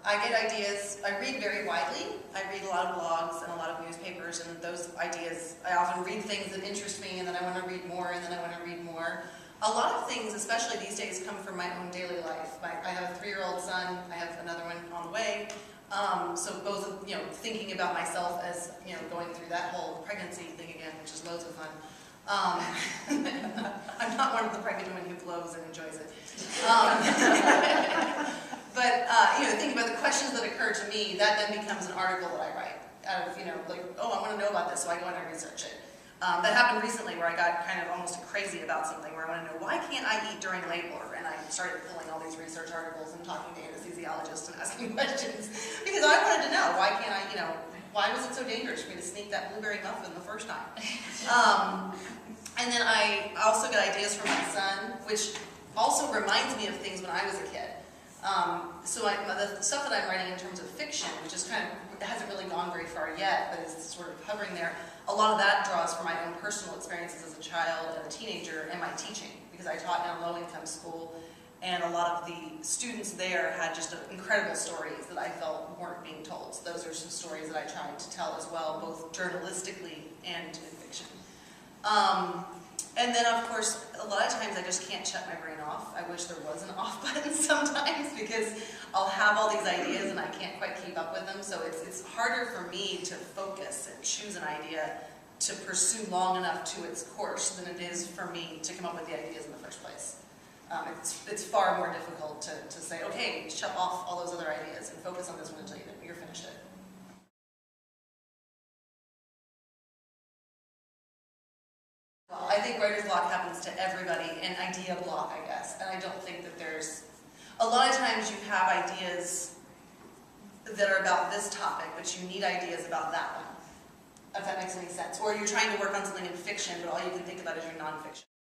I get ideas, I read very widely. I read a lot of blogs and a lot of newspapers, and those ideas, I often read things that interest me, and then I want to read more, and then I want to read more. A lot of things, especially these days, come from my own daily life. I have a 3-year-old son, I have another one on the way. So both, thinking about myself as, going through that whole pregnancy thing again, which is loads of fun. I'm not one of the pregnant women who glows and enjoys it. But, thinking about the questions that occur to me, that then becomes an article that I write. Out of, oh, I want to know about this, so I go and I research it. That happened recently where I got kind of almost crazy about something where I want to know, why can't I eat during labor? And I started pulling all these research articles and talking to anesthesiologists and asking questions. Because I wanted to know, why can't I, why was it so dangerous for me to sneak that blueberry muffin the first time? And then I also got ideas from my son, which also reminds me of things when I was a kid. So the stuff that I'm writing in terms of fiction, which is hasn't really gone very far yet, but is sort of hovering there, a lot of that draws from my own personal experiences as a child and a teenager and my teaching, because I taught in a low-income school, and a lot of the students there had just incredible stories that I felt weren't being told. So those are some stories that I tried to tell as well, both journalistically and in fiction. And then, of course, a lot of times I just can't shut my brain off. I wish there was an off button sometimes, because I'll have all these ideas and I can't quite keep up with them. So it's harder for me to focus and choose an idea to pursue long enough to its course than it is for me to come up with the ideas in the first place. It's far more difficult to say, okay, shut off all those other ideas and focus on this one until you're finished it. I think writer's block happens to everybody, and idea block, I guess. And I don't think that there's... A lot of times you have ideas that are about this topic, but you need ideas about that one, if that makes any sense. Or you're trying to work on something in fiction, but all you can think about is your nonfiction.